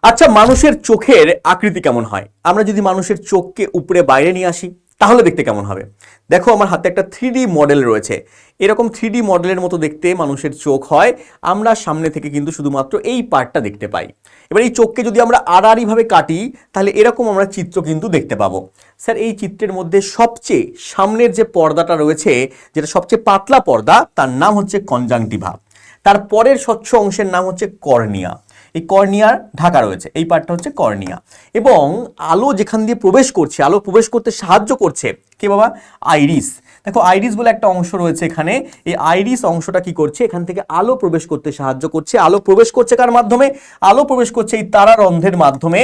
আচ্ছা, মানুষের চোখের আকৃতি কেমন হয়? আমরা যদি মানুষের চোখকে উপরে বাইরে নিয়ে আসি তাহলে দেখতে কেমন হবে? দেখো, আমার হাতে একটা 3D মডেল রয়েছে। এরকম 3D মডেলের মতো দেখতে মানুষের চোখ হয়। আমরা সামনে থেকে কিন্তু শুধুমাত্র এই পার্টটা দেখতে পাই। এবার এই চোখকে যদি আমরা আড়াআড়িভাবে কাটি তাহলে এরকম আমরা চিত্র কিন্তু দেখতে পাবো। স্যার, এই চিত্রের মধ্যে সবচেয়ে সামনের যে পর্দাটা রয়েছে, যেটা সবচেয়ে পাতলা পর্দা, তার নাম হচ্ছে কনজাংটিভা। তার পরের স্বচ্ছ অংশের নাম হচ্ছে কর্নিয়া। এই কর্নিয়ার ঢাকা রয়েছে, এই পার্টটা হচ্ছে কর্নিয়া। এবং আলো যেখান দিয়ে প্রবেশ করছে, আলো প্রবেশ করতে সাহায্য করছে কি বাবা? আইরিস। দেখো, আইরিস বলে একটা অংশ রয়েছে এখানে। এই আইরিস অংশটা কি করছে? এখান থেকে আলো প্রবেশ করতে সাহায্য করছে। আলো প্রবেশ করছে কার মাধ্যমে? আলো প্রবেশ করছে এই তারারন্ধ্রের মাধ্যমে।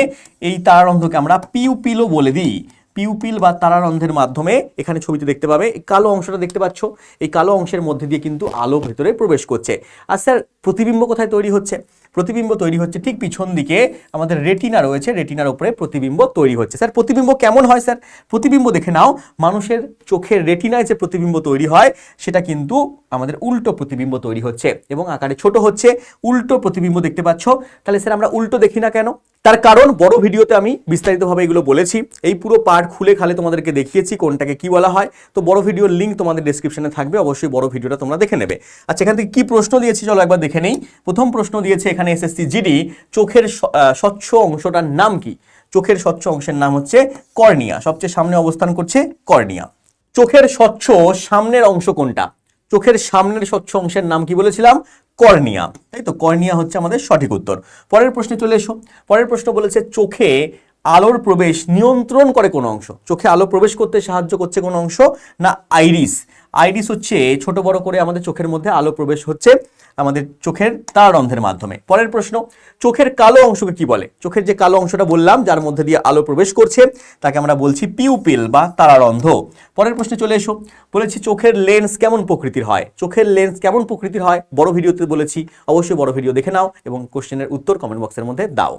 এই তারারন্ধ্রকে আমরা পিউপিলও বলে দিই। পিউপিল বা তারারন্ধ্রের মাধ্যমে এখানে ছবিতে দেখতে পাবে, এই কালো অংশটা দেখতে পাচ্ছ, এই কালো অংশের মধ্যে দিয়ে কিন্তু আলো ভেতরে প্রবেশ করছে। আর স্যার, প্রতিবিম্ব কোথায় তৈরি হচ্ছে? প্রতিবিম্ব তৈরি হচ্ছে ঠিক পিছন দিকে, আমাদের রেটিনা রয়েছে, রেটিনার উপরে প্রতিবিম্ব তৈরি হচ্ছে। স্যার, প্রতিবিম্ব কেমন হয়? স্যার, প্রতিবিম্ব দেখে নাও, মানুষের চোখের রেটিনায় যে প্রতিবিম্ব তৈরি হয় সেটা কিন্তু আমাদের উল্টো প্রতিবিম্ব তৈরি হচ্ছে এবং আকারে ছোট হচ্ছে। উল্টো প্রতিবিম্ব দেখতে পাচ্ছ। তাহলে স্যার, আমরা উল্টো দেখি না কেন? তার কারণ বড় ভিডিওতে আমি বিস্তারিতভাবে এগুলো বলেছি। এই পুরো পার্ট খুলে খালে তোমাদেরকে দেখিয়েছি কোনটাকে কি বলা হয়। তো বড় ভিডিওর লিঙ্ক তোমাদের ডেসক্রিপশনে থাকবে, অবশ্যই বড় ভিডিওটা তোমরা দেখে নেবে। আচ্ছা, এখান থেকে কি প্রশ্ন দিয়েছি চলো একবার দেখে নেই। প্রথম প্রশ্ন দিয়েছে এখানে এসএসসি জিডি, চোখের স্বচ্ছ অংশটার নাম কি? চোখের স্বচ্ছ অংশের নাম হচ্ছে কর্নিয়া। সবচেয়ে সামনে অবস্থান করছে কর্নিয়া। চোখের স্বচ্ছ সামনের অংশ কোনটা? চোখের সামনের স্বচ্ছ অংশের নাম কি বলেছিলাম? কর্নিয়া। তাই তো, কর্নিয়া হচ্ছে আমাদের সঠিক উত্তর। পরের প্রশ্নে চলে এসো। পরের প্রশ্ন বলেছে চোখে আলোর প্রবেশ নিয়ন্ত্রণ করে কোন অংশ? চোখে আলো প্রবেশ করতে সাহায্য করছে কোন অংশ? না আইরিস। আইরিস হচ্ছে ছোট বড় করে আমাদের চোখের মধ্যে আলো প্রবেশ হচ্ছে আমাদের চোখের তারারন্ধ্রের মাধ্যমে। পরের প্রশ্ন, চোখের কালো অংশকে কি বলে? চোখের যে কালো অংশটা বললাম যার মধ্যে দিয়ে আলো প্রবেশ করছে তাকে আমরা বলছি পিউপিল বা তারারন্ধ্র। পরের প্রশ্নে চলে এসো। বলেছি চোখের লেন্স কেমন প্রকৃতির হয়? চোখের লেন্স কেমন প্রকৃতির হয় বড় ভিডিওতে বলেছি, অবশ্যই বড় ভিডিও দেখে নাও এবং কোশ্চেনের উত্তর কমেন্ট বক্সের মধ্যে দাও।